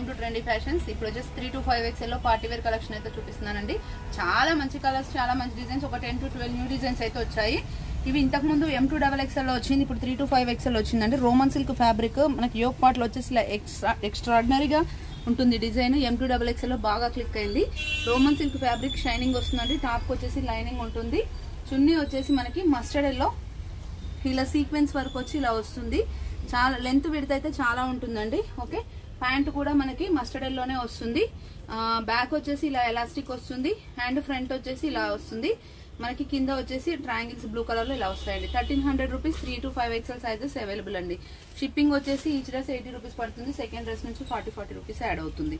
Welcome to trendy fashions. ఇప్పుడు వచ్చేసి 3 to 5 XL లో పార్టీ వేర్ కలెక్షన్ అయితే చూపిస్తున్నానండి. చాలా మంచి కలర్స్, చాలా మంచి డిజైన్స్, ఒక 10 to 12 న్యూ డిజైన్స్ అయితే వచ్చాయి. ఇవి ఇంతకు ముందు M2XXL లో వచ్చింది, ఇప్పుడు 3 to 5 XL వచ్చిందండి. రోమన్ సిల్క్ ఫ్యాబ్రిక్ మనకి యోక్ పార్ట్ లో వచ్చేసి ఇలా ఎక్స్ట్రాడినరీగా ఉంటుంది డిజైన్. M2XXL లో బాగా క్లిక్ అయింది. రోమన్ సిల్క్ ఫ్యాబ్రిక్ షైనింగ్ వస్తుందండి. టాప్ వచ్చేసి లైనింగ్ ఉంటుంది. చున్నీ వచ్చేసి మనకి మస్టర్డ్ ఎల్లో ఇలా సీక్వెన్స్ వర్క్ వచ్చి ఇలా వస్తుంది. చాలా లెంత్ విడ్త్ అయితే చాలా ఉంటుందండి. ఓకే, ప్యాంట్ కూడా మనకి మస్టర్డ్ ఎల్లోనే వస్తుంది. బ్యాక్ వచ్చేసి ఇలా ఎలాస్టిక్ వస్తుంది. హ్యాండ్ ఫ్రంట్ వచ్చేసి ఇలా వస్తుంది. మనకి కింద వచ్చేసి ట్రయాంగిల్స్ బ్లూ కలర్ లో ఇలా వస్తాయండి. 1300 rupees. 3 to 5 XL sizes available అండి. షిప్పింగ్ వచ్చేసి ఈచ్ డ్రెస్ 80 రూపీస్ పడుతుంది. సెకండ్ డ్రెస్ నుంచి 40 రూపీస్ యాడ్ అవుతుంది.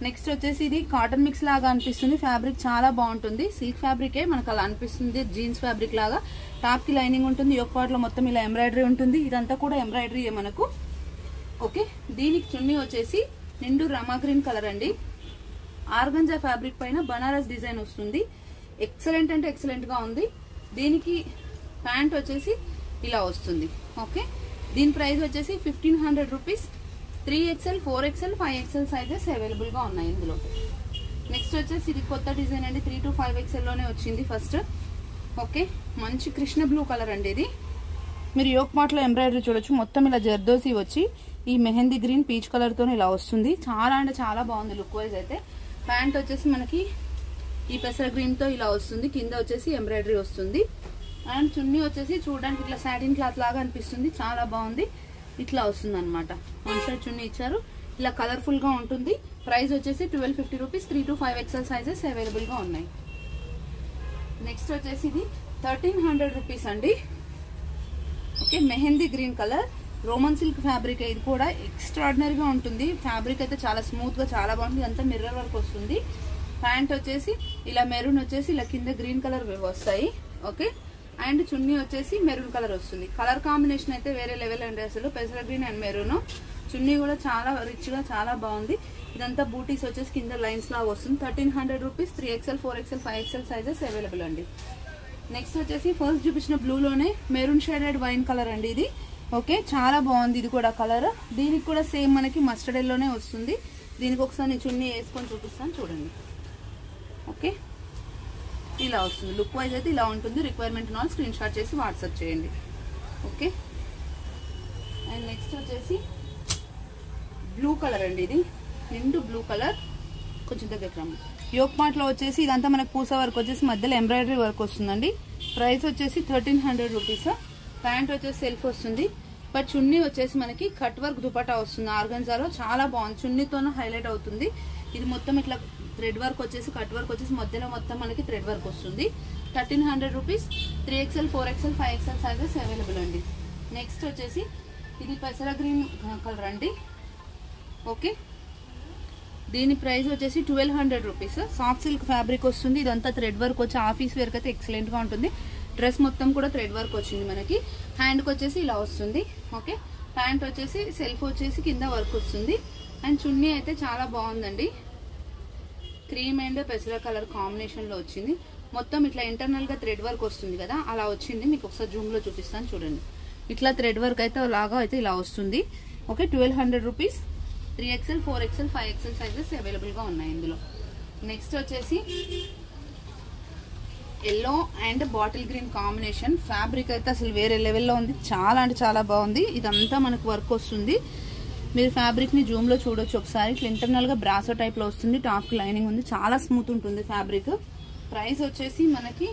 నెక్స్ట్ వచ్చేసి ఇది కాటన్ మిక్స్ లాగా అనిపిస్తుంది. ఫ్యాబ్రిక్ చాలా బాగుంటుంది. సిల్క్ ఫ్యాబ్రికే మనకు అలా అనిపిస్తుంది, జీన్స్ ఫ్యాబ్రిక్ లాగా. టాప్ కి లైనింగ్ ఉంటుంది. యోక్ పార్ట్ లో మొత్తం ఇలా ఎంబ్రాయిడరీ ఉంటుంది. ఇదంతా కూడా ఎంబ్రాయిడరీ మనకు. ఓకే, దీనికి చున్నీ వచ్చేసి నిండు రమా గ్రీన్ కలర్ అండి. ఆర్గంజా ఫ్యాబ్రిక్ పైన బనారస్ డిజైన్ వస్తుంది. ఎక్సలెంట్ అంటే ఎక్సలెంట్ గా ఉంది. దీనికి ప్యాంట్ వచ్చేసి ఇలా వస్తుంది. ఓకే, దీని ప్రైస్ వచ్చేసి 1500 rupees. 3XL, 4XL, 5XL sizes available గా ఉన్నాయి ఇందులో. నెక్స్ట్ వచ్చేసి ఇది కొత్త డిజైన్ అండి. 3 to 5 XL లోనే వచ్చింది ఫస్ట్. ఓకే, మంచి కృష్ణ బ్లూ కలర్ అండి. ఇది మీరు యోక్ పార్ట్ లో ఎంబ్రాయిడరీ చూడొచ్చు. మొత్తం ఇలా జర్దోసి వచ్చి ఈ మెహందీ గ్రీన్ పీచ్ కలర్ తో ఇలా వస్తుంది. చాలా అంటే చాలా బాగుంది లుక్ వైజ్ అయితే. ప్యాంట్ వచ్చేసి మనకి ఈ పెసర గ్రీన్ తో ఇలా వస్తుంది. కింద వచ్చేసి ఎంబ్రాయిడరీ వస్తుంది. అండ్ చున్నీ వచ్చేసి చూడడానికి ఇట్లా సాటిన్ క్లాత్ లాగా అనిపిస్తుంది. చాలా బాగుంది. ఇట్లా వస్తుంది అనమాట. వన్ సైడ్ చున్నీ ఇచ్చారు. ఇలా కలర్ఫుల్ గా ఉంటుంది. ప్రైస్ వచ్చేసి 1250 rupees. 3 to 5 XL sizes available గా ఉన్నాయి. నెక్స్ట్ వచ్చేసి ఇది 1300 రూపీస్ అండి. Okay, mehndi green colour Roman silk fabric. ఇది కూడా ఎక్స్ట్రాడినరీగా ఉంటుంది. ఫ్యాబ్రిక్ అయితే చాలా స్మూత్ గా చాలా బాగుంటుంది. అంతా మిర్రర్ వర్క్ వస్తుంది. ప్యాంట్ వచ్చేసి ఇలా మెరూన్ వచ్చేసి ఇలా కింద గ్రీన్ కలర్ వస్తాయి. ఓకే, అండ్ చున్నీ వచ్చేసి మెరూన్ కలర్ వస్తుంది. కలర్ కాంబినేషన్ అయితే వేరే లెవెల్ అండి అసలు. పెసర గ్రీన్ అండ్ మెరూన్. చున్నీ కూడా చాలా రిచ్ గా చాలా బాగుంది. ఇదంతా బూటీస్ వచ్చేసి కింద లైన్స్ లాగా వస్తుంది. 1300 rupees. 3XL, 4XL, 5XL sizes available అండి. నెక్స్ట్ వచ్చేసి ఫస్ట్ చూపించిన బ్లూలోనే మెరూన్ షేడెడ్ వైన్ కలర్ అండి ఇది. ఓకే, చాలా బాగుంది ఇది కూడా కలర్. దీనికి కూడా సేమ్ మనకి మస్టర్డ్ ఎల్లోనే వస్తుంది. దీనికి ఒకసారి నేను చున్నీ వేసుకొని చూపిస్తాను చూడండి. ఓకే, ఇలా వస్తుంది. లుక్ వైజ్ అయితే ఇలా ఉంటుంది. రిక్వైర్మెంట్ ఉన్న స్క్రీన్ షాట్ చేసి వాట్సాప్ చేయండి. ఓకే, అండ్ నెక్స్ట్ వచ్చేసి బ్లూ కలర్ అండి. ఇది నిండు బ్లూ కలర్. కొంచెం దగ్గర యోక్ పార్ట్ లో వచ్చేసి ఇదంతా మనకు పూస వర్క్ వచ్చేసి మధ్యలో ఎంబ్రాయిడరీ వర్క్ వస్తుందండి. ప్రైస్ వచ్చేసి 1300 రూపీస్. ప్యాంట్ వచ్చేసి సెల్ఫ్ వస్తుంది. బట్ చున్నీ వచ్చేసి మనకి కట్ వర్క్ దుపట్టా వస్తుంది. ఆర్గంజాలో చాలా బాగుంది. చున్నీతోనే హైలైట్ అవుతుంది. ఇది మొత్తం ఇట్లా థ్రెడ్ వర్క్ వచ్చేసి కట్ వర్క్ వచ్చేసి మధ్యలో మొత్తం మనకి థ్రెడ్ వర్క్ వస్తుంది. 1300 rupees. 3XL, 4XL, 5XL sizes available అండి. నెక్స్ట్ వచ్చేసి ఇది పెసర గ్రీన్ కలర్ అండి. ఓకే, దీని ప్రైస్ వచ్చేసి 1200 రూపీస్. సాఫ్ట్ సిల్క్ ఫ్యాబ్రిక్ వస్తుంది. ఇదంతా థ్రెడ్ వర్క్ వచ్చి ఆఫీస్ వేర్ అయితే ఎక్సలెంట్ గా ఉంటుంది. డ్రెస్ మొత్తం కూడా థ్రెడ్ వర్క్ వచ్చింది మనకి. హ్యాండ్కి వచ్చేసి ఇలా వస్తుంది. ఓకే, ప్యాంట్ వచ్చేసి సెల్ఫ్ వచ్చేసి కింద వర్క్ వస్తుంది. అండ్ చున్నీ అయితే చాలా బాగుందండి. క్రీమ్ అండ్ పెసర కలర్ కాంబినేషన్ లో వచ్చింది. మొత్తం ఇట్లా ఇంటర్నల్ గా థ్రెడ్ వర్క్ వస్తుంది కదా, అలా వచ్చింది. మీకు ఒకసారి జూమ్ లో చూపిస్తాను చూడండి. ఇట్లా థ్రెడ్ వర్క్ అయితే లాగా అయితే ఇలా వస్తుంది. Okay, 1200 rupees. 3XL, 4XL, 5XL sizes available గా ఉన్నాయి ఇందులో. నెక్స్ట్ వచ్చేసి yellow and bottle green combination. Fabric అయితే అసలు వేరే లెవెల్లో ఉంది. చాలా అంటే చాలా బాగుంది. ఇదంతా మనకు వర్క్ వస్తుంది. మీరు ఫ్యాబ్రిక్ ని జూమ్ లో చూడొచ్చు ఒకసారి. ఇట్లా ఇంటర్నల్ గా బ్రాసో టైప్ లో వస్తుంది. టాప్ కి లైనింగ్ ఉంది. చాలా స్మూత్ ఉంటుంది ఫ్యాబ్రిక్. ప్రైస్ వచ్చేసి మనకి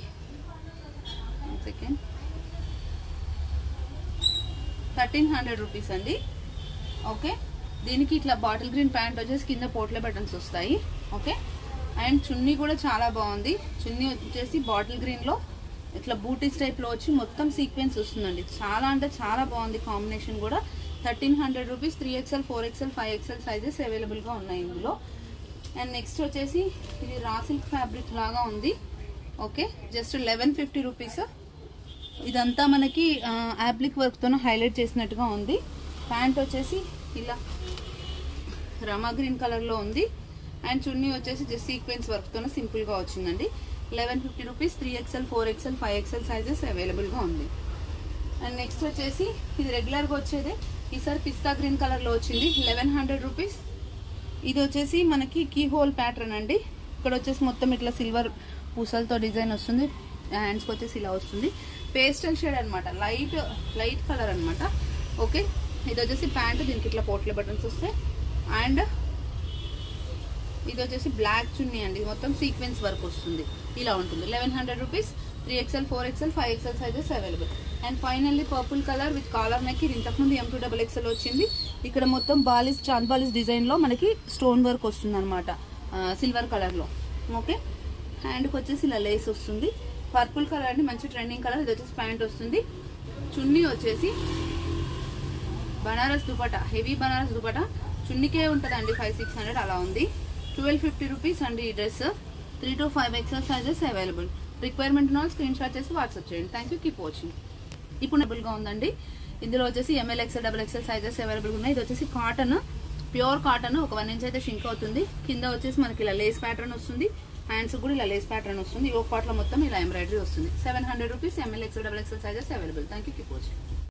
1300 రూపీస్ అండి. ఓకే, దీనికి ఇట్లా బాటిల్ గ్రీన్ ప్యాంట్ వచ్చేసి కింద పోట్లే బటన్స్ వస్తాయి. ఓకే, అండ్ చున్నీ కూడా చాలా బాగుంది. చున్నీ వచ్చేసి బాటిల్ గ్రీన్ లో ఇట్లా బూటీస్ టైప్ లో వచ్చి మొత్తం సీక్వెన్స్ వస్తుందండి. చాలా అంటే చాలా బాగుంది కాంబినేషన్ కూడా. 1300 rupees. 3XL, 4XL, 5XL sizes available గా ఉన్నాయి ఇందులో. అండ్ నెక్స్ట్ వచ్చేసి ఇది రా సిల్క్ ఫ్యాబ్రిక్ లాగా ఉంది. Okay, just 1150 rupees. ఇదంతా మనకి యాప్లిక్ వర్క్ తో హైలైట్ చేసినట్టుగా ఉంది. ప్యాంట్ వచ్చేసి ఇలా రమా గ్రీన్ కలర్ లో ఉంది. అండ్ చున్నీ వచ్చేసి జస్ట్ సీక్వెన్స్ వర్క్ తో సింపుల్ గా వచ్చిందండి. 1150 rupees. 3XL, 4XL, 5XL sizes available గా ఉంది. అండ్ నెక్స్ట్ వచ్చేసి ఇది రెగ్యులర్ గా వచ్చేదే. ఈసారి పిస్తా గ్రీన్ కలర్ లో వచ్చింది. 1100 రూపీస్. ఇది వచ్చేసి మనకి కీ హోల్ ప్యాటర్న్ అండి. ఇక్కడ వచ్చేసి మొత్తం ఇట్లా సిల్వర్ పూసలతో డిజైన్ వస్తుంది. హ్యాండ్స్కి వచ్చేసి ఇలా వస్తుంది. పేస్టల్ షేడ్ అనమాట, లైట్ కలర్ అనమాట. ఓకే, ఇది వచ్చేసి ప్యాంట్, దీనికి ఇట్లా పోట్లే బటన్స్ వస్తాయి. అండ్ ఇది వచ్చేసి బ్లాక్ చున్నీ అండి, మొత్తం సీక్వెన్స్ వర్క్ వస్తుంది. ఇలా ఉంటుంది. 1100 rupees. 3XL, 4XL, 5XL sizes available. And finally purple colour with collar neck. ఇది ఇంతకుముందు M2XXL వచ్చింది. ఇక్కడ మొత్తం చాంద్ బాలిస్ డిజైన్ లో మనకి స్టోన్ వర్క్ వస్తుంది అనమాట, సిల్వర్ కలర్ లో. ఓకే, హ్యాండ్కి వచ్చేసి ఇలా లేస్ వస్తుంది. పర్పుల్ కలర్ అండి, మంచి ట్రెండింగ్ కలర్. ఇది వచ్చేసి ప్యాంట్ వస్తుంది. చున్నీ వచ్చేసి బనారస్ దుపట్టా, హెవీ బనారస్ దుపట్టా. చున్నీకే ఉంటుందండి 500-600 అలా ఉంది. 1250 రూపీస్ అండి ఈ dress. 3 to 5XL sizes available. Requirement ఉన్న స్క్రీన్ షాట్ చేసి వాట్సాప్ చేయండి. Thank you, keep watching. ఇప్పుడు అవైలబుల్ గా ఉందండి. ఇందులో వచ్చేసి ML, XL, XXL sizes available ఉన్నాయి. ఇది వచ్చేసి కాటన్, ప్యూర్ కాటన్. ఒక 1 ఇంచ్ అయితే షింక్ అవుతుంది. కింద వచ్చేసి మనకి ఇలా లేస్ ప్యాటర్న్ వస్తుంది. హ్యాండ్స్ కూడా ఇలా లేస్ ప్యాటర్న్ వస్తుంది. ఒక పార్ట్ లో మొత్తం ఇలా ఎంబ్రాయిడరీ వస్తుంది. 700 rupees. ML, XL, XXL sizes available. Thank you, keep watching.